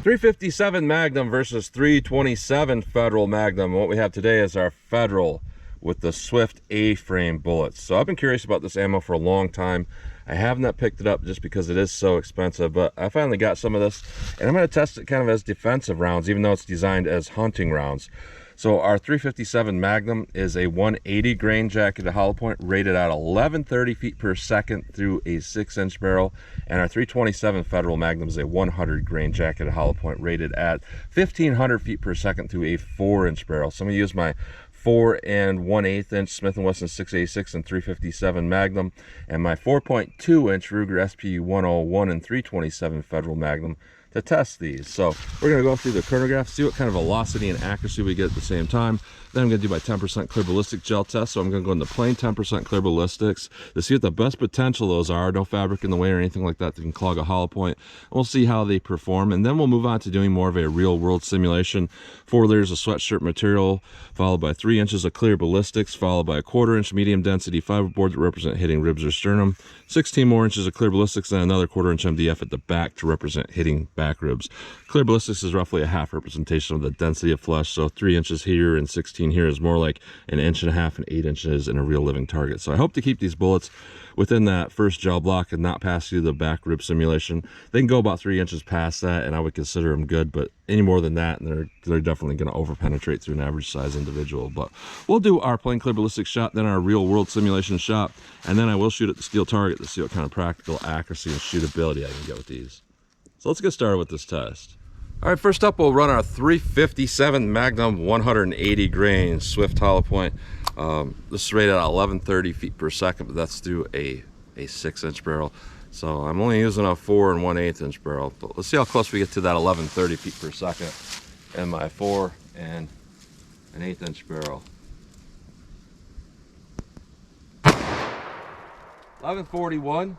357 Magnum versus 327 Federal Magnum. What we have today is our Federal with the Swift A-frame bullets. So I've been curious about this ammo for a long time. I have not picked it up just because it is so expensive, but I finally got some of this, and I'm going to test it kind of as defensive rounds, even though it's designed as hunting rounds. So our 357 Magnum is a 180 grain jacketed hollow point rated at 1130 feet per second through a 6-inch barrel, and our 327 Federal Magnum is a 100 grain jacketed hollow point rated at 1500 feet per second through a 4-inch barrel. So I'm going to use my 4 1/8 inch Smith & Wesson 686 and 357 Magnum and my 4.2 inch Ruger SP 101 and 327 Federal Magnum to test these. So we're going to go through the chronograph, see what kind of velocity and accuracy we get at the same time. Then I'm going to do my 10% clear ballistic gel test. So I'm going to go into plain 10% clear ballistics to see what the best potential those are. No fabric in the way or anything like that can clog a hollow point. We'll see how they perform, and then we'll move on to doing more of a real world simulation. 4 layers of sweatshirt material, followed by 3 inches of clear ballistics, followed by a 1/4 inch medium density fiberboard to represent hitting ribs or sternum, 16 more inches of clear ballistics, and another 1/4 inch MDF at the back to represent hitting back ribs. Clear ballistics is roughly a half representation of the density of flesh, so 3 inches here and 16 here is more like 1.5 inches and 8 inches in a real living target. So I hope to keep these bullets within that first gel block and not pass through the back rib simulation. They can go about 3 inches past that, and I would consider them good, but any more than that, and they're definitely going to over penetrate through an average size individual. But we'll do our plain clear ballistic shot, then our real world simulation shot, and then I will shoot at the steel target to see what kind of practical accuracy and shootability I can get with these. So let's get started with this test. All right, first up we'll run our 357 Magnum 180 grain Swift hollow point. This is rated at 1130 feet per second, but that's through a 6-inch barrel. So I'm only using a 4 1/8 inch barrel, but let's see how close we get to that 1130 feet per second in my 4 1/8 inch barrel. 1141,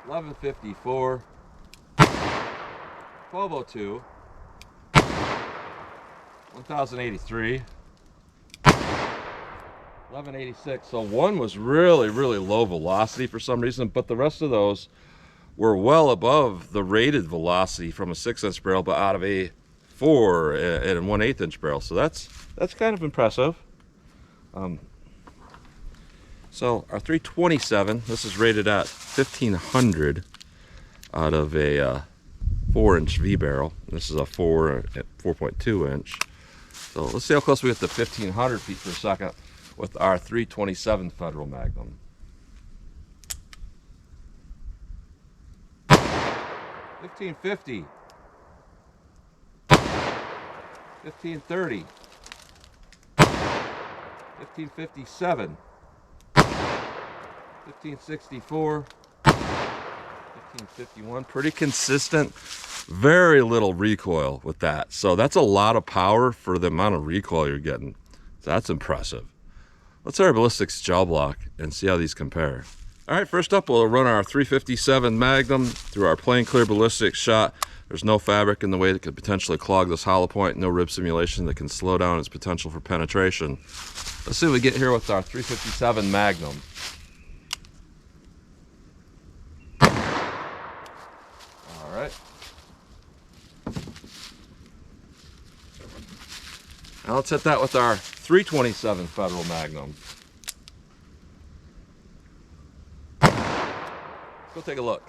1154, 1202, 1083, 1186. So one was really low velocity for some reason, but the rest of those were well above the rated velocity from a 6-inch barrel, but out of a 4 1/8 inch barrel. So that's kind of impressive. So our 327, this is rated at 1500 out of a 4-inch V barrel. This is a 4.2 inch. So let's see how close we get to 1500 feet per second with our 327 Federal Magnum. 1550, 1530, 1557, 1564, 1551. Pretty consistent, very little recoil with that. So that's a lot of power for the amount of recoil you're getting. So that's impressive. Let's hit our ballistics gel block and see how these compare. All right, first up we'll run our 357 Magnum through our plain clear ballistics shot. There's no fabric in the way that could potentially clog this hollow point, no rib simulation that can slow down its potential for penetration. Let's see what we get here with our 357 Magnum. All right. Now let's hit that with our 327 Federal Magnum. Let's go take a look.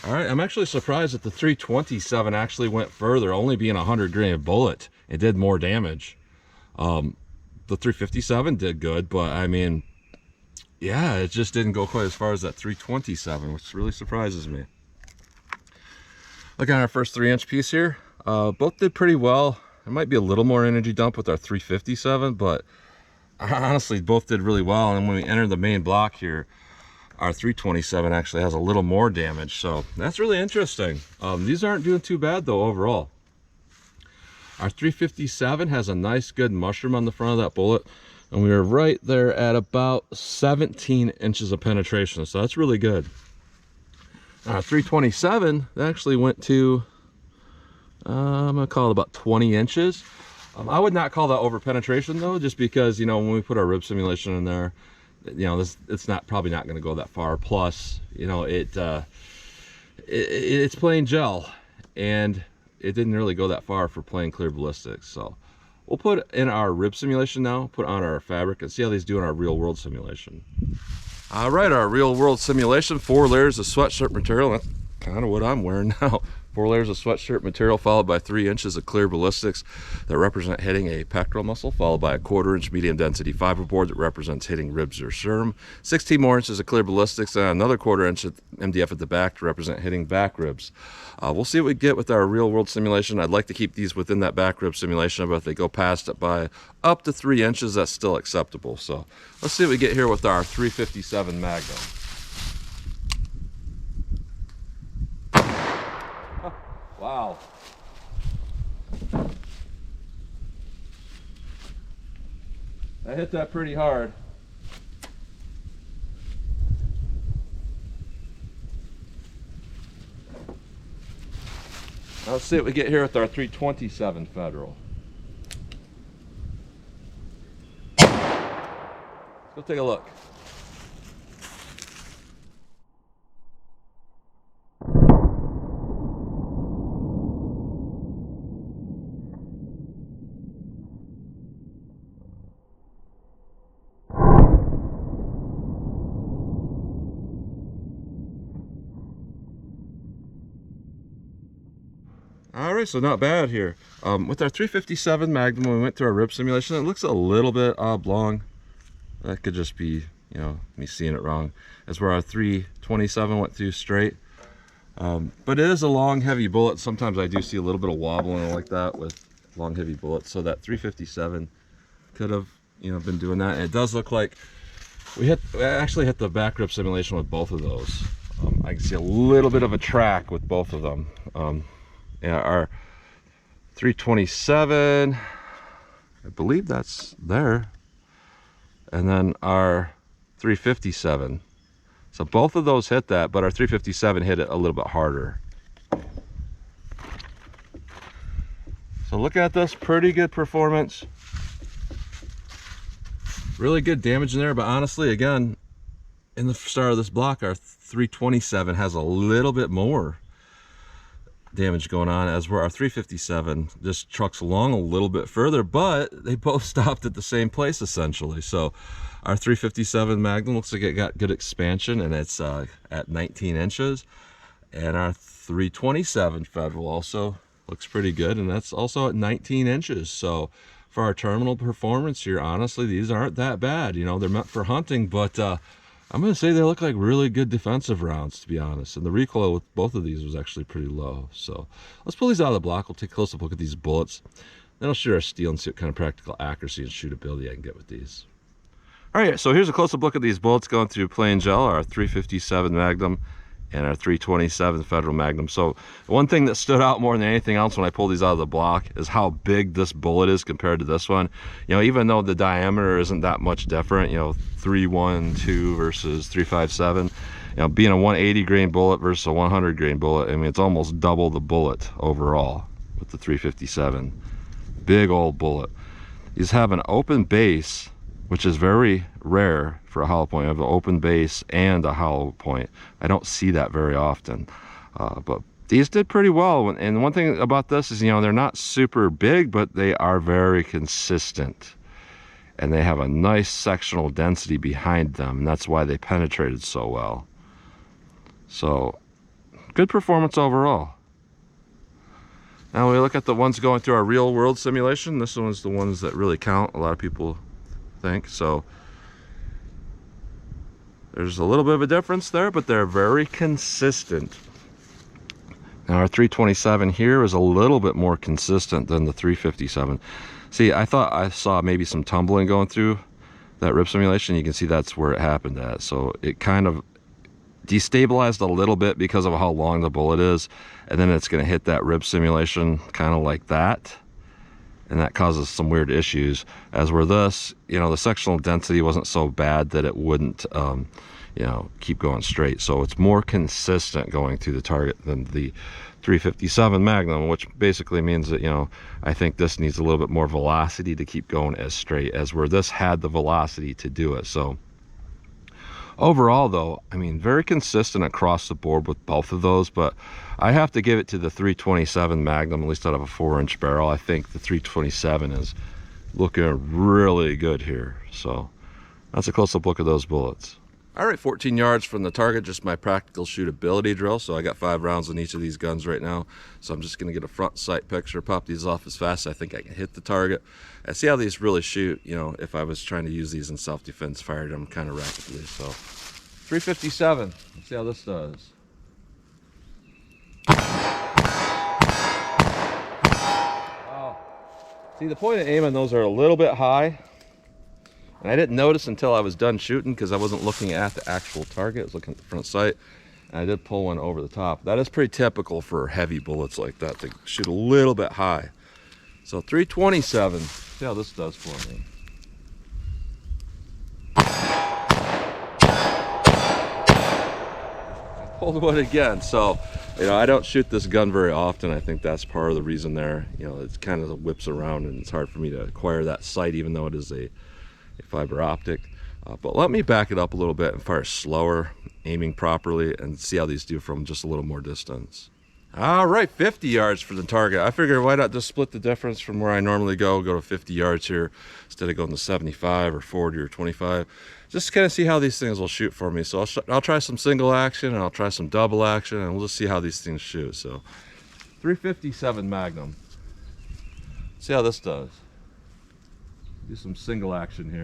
All right, I'm actually surprised that the 327 actually went further, only being a 100 grain bullet. It did more damage. The 357 did good, but I mean, yeah, it just didn't go quite as far as that 327, which really surprises me. Look at our first 3-inch piece here. Both did pretty well. There might be a little more energy dump with our 357, but honestly, both did really well. And when we enter the main block here, our 327 actually has a little more damage, so that's really interesting. These aren't doing too bad though overall. Our 357 has a nice good mushroom on the front of that bullet, and we are right there at about 17 inches of penetration, so that's really good. Our 327 actually went to, I'm gonna call it about 20 inches. I would not call that over penetration though, just because, you know, when we put our rib simulation in there, you know, it's probably not going to go that far. Plus, you know, it's plain gel, and it didn't really go that far for plain clear ballistics. So we'll put in our rib simulation now, put on our fabric, and see how these do in our real world simulation. All right, our real world simulation, 4 layers of sweatshirt material. That's kind of what I'm wearing now. 4 layers of sweatshirt material followed by 3 inches of clear ballistics that represent hitting a pectoral muscle, followed by a 1/4 inch medium density fiberboard that represents hitting ribs or sternum, 16 more inches of clear ballistics, and another 1/4 inch of MDF at the back to represent hitting back ribs. We'll see what we get with our real world simulation. I'd like to keep these within that back rib simulation, but if they go past it by up to 3 inches, that's still acceptable. So let's see what we get here with our 357 Magnum. Wow. I hit that pretty hard. Now let's see what we get here with our 327 Federal. Let's go take a look. All right, so not bad here. With our 357 Magnum, when we went through our rib simulation, it looks a little bit oblong. That could just be, you know, me seeing it wrong. That's where our 327 went through straight. But it is a long, heavy bullet. Sometimes I do see a little bit of wobbling like that with long, heavy bullets. So that 357 could have, you know, been doing that. And it does look like we actually hit the back rib simulation with both of those. I can see a little bit of a track with both of them. Yeah, our 327, I believe that's there. And then our 357. So both of those hit that, but our 357 hit it a little bit harder. So look at this, pretty good performance. Really good damage in there, but honestly, again, in the start of this block, our 327 has a little bit more damage going on, as where our 357 just trucks along a little bit further, but they both stopped at the same place essentially. So our 357 Magnum looks like it got good expansion, and it's at 19 inches, and our 327 Federal also looks pretty good, and that's also at 19 inches. So for our terminal performance here, honestly, these aren't that bad. You know, they're meant for hunting, but I'm going to say they look like really good defensive rounds, to be honest. And the recoil with both of these was actually pretty low. So let's pull these out of the block. We'll take a close look at these bullets. Then I'll shoot our steel and see what kind of practical accuracy and shootability I can get with these. All right, so here's a close-up look at these bullets going through plain gel, our 357 Magnum and our 327 Federal Magnum. So one thing that stood out more than anything else when I pulled these out of the block is how big this bullet is compared to this one. You know, even though the diameter isn't that much different, you know, 312 versus 357, you know, being a 180 grain bullet versus a 100 grain bullet, I mean, it's almost double the bullet overall with the 357. Big old bullet. These have an open base, which is very rare for a hollow point. I have an open base and a hollow point. I don't see that very often, but these did pretty well. And one thing about this is, you know, they're not super big, but they are very consistent, and they have a nice sectional density behind them, and that's why they penetrated so well. So good performance overall. Now we look at the ones going through our real world simulation. This one's the ones that really count, a lot of people think. So there's a little bit of a difference there, but they're very consistent. Now our 327 here is a little bit more consistent than the 357. See, I thought I saw maybe some tumbling going through that rib simulation. You can see that's where it happened at. So it kind of destabilized a little bit because of how long the bullet is, and then it's going to hit that rib simulation kind of like that, and that causes some weird issues. As where this, you know, the sectional density wasn't so bad that it wouldn't, you know, keep going straight. So it's more consistent going through the target than the 357 Magnum, which basically means that, you know, I think this needs a little bit more velocity to keep going as straight, as where this had the velocity to do it. So overall though, I mean, very consistent across the board with both of those, but I have to give it to the 327 Magnum, at least out of a 4-inch barrel. I think the 327 is looking really good here. So that's a close-up look at those bullets. All right, 14 yards from the target, just my practical shootability drill. So I got 5 rounds in each of these guns right now. So I'm just gonna get a front sight picture, pop these off as fast as I think I can hit the target, and see how these really shoot, you know, if I was trying to use these in self-defense, fired them kind of rapidly. So 357, let's see how this does. Oh, see, the point of aim on those are a little bit high. And I didn't notice until I was done shooting because I wasn't looking at the actual target. I was looking at the front sight. And I did pull one over the top. That is pretty typical for heavy bullets like that, to shoot a little bit high. So 327, see how this does for me. I pulled one again. So, you know, I don't shoot this gun very often. I think that's part of the reason there. You know, it kind of whips around and it's hard for me to acquire that sight, even though it is a fiber optic. But let me back it up a little bit and fire slower, aiming properly, and see how these do from just a little more distance. All right, 50 yards for the target. I figured why not just split the difference from where I normally go to 50 yards here instead of going to 75 or 40 or 25. Just kind of see how these things will shoot for me. So I'll try some single action and I'll try some double action, and we'll just see how these things shoot. So 357 Magnum. See how this does. Do some single action here.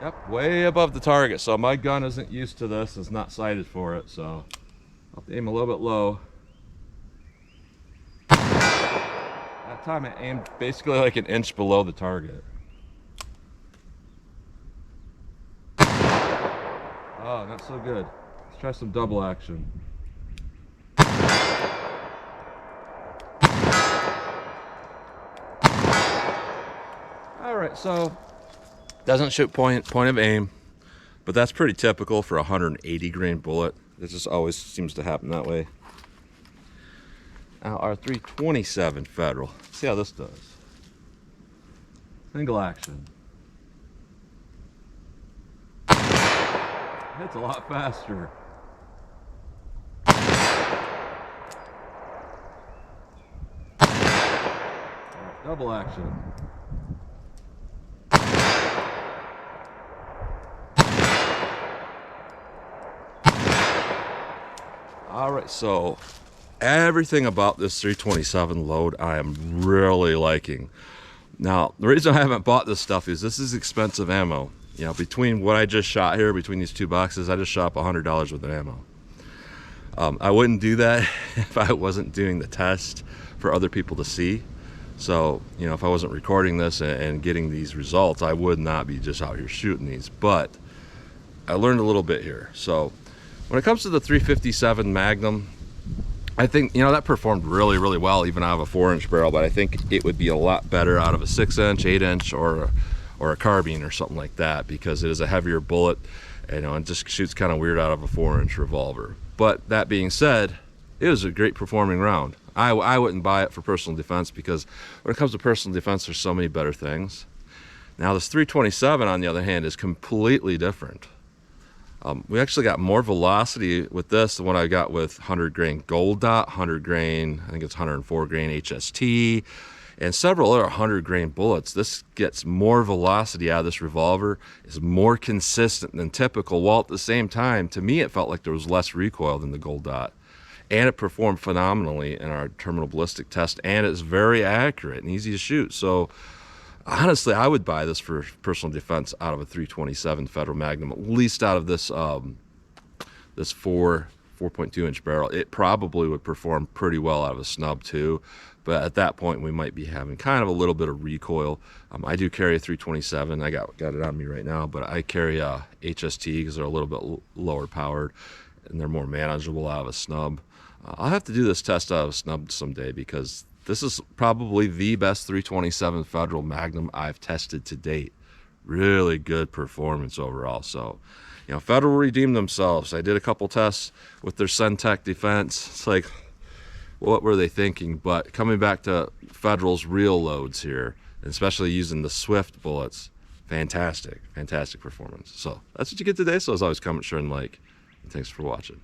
Yep, way above the target. So my gun isn't used to this, it's not sighted for it, so I'll have to aim a little bit low. That time I aimed basically like an inch below the target. Oh, not so good. Let's try some double action. Alright, so doesn't shoot point of aim, but that's pretty typical for a 180 grain bullet. It just always seems to happen that way. Now our 327 Federal. See how this does. Single action. Hits a lot faster. Right, double action. All right, so everything about this 327 load I am really liking. Now, the reason I haven't bought this stuff is this is expensive ammo. You know, between what I just shot here, between these two boxes, I just shot up $100 worth of ammo. I wouldn't do that if I wasn't doing the test for other people to see. So, you know, if I wasn't recording this and getting these results, I would not be just out here shooting these. But I learned a little bit here. So when it comes to the 357 Magnum, I think, you know, that performed really, really well even out of a 4-inch barrel, but I think it would be a lot better out of a 6-inch, 8-inch, or a carbine or something like that, because it is a heavier bullet, you know, and just shoots kind of weird out of a 4-inch revolver. But that being said, it was a great performing round. I wouldn't buy it for personal defense, because when it comes to personal defense, there's so many better things. Now this 327, on the other hand, is completely different. We actually got more velocity with this than what I got with 100 grain gold dot, 100 grain, I think it's 104 grain HST, and several other 100 grain bullets. This gets more velocity out of this revolver, is more consistent than typical, while at the same time, to me, it felt like there was less recoil than the gold dot. And it performed phenomenally in our terminal ballistic test, and it's very accurate and easy to shoot. So honestly, I would buy this for personal defense out of a 327 Federal Magnum, at least out of this this 4.2-inch barrel. It probably would perform pretty well out of a snub too, but at that point we might be having kind of a little bit of recoil. I do carry a 327. I got it on me right now, but I carry a HST because they're a little bit lower powered and they're more manageable out of a snub. I'll have to do this test out of snub someday, because this is probably the best 327 Federal Magnum I've tested to date. Really good performance overall. So, you know, Federal redeemed themselves. I did a couple tests with their Centec defense. It's like, what were they thinking? But coming back to Federal's real loads here, especially using the Swift bullets, fantastic performance. So that's what you get today. So as always, comment, share, and like. And thanks for watching.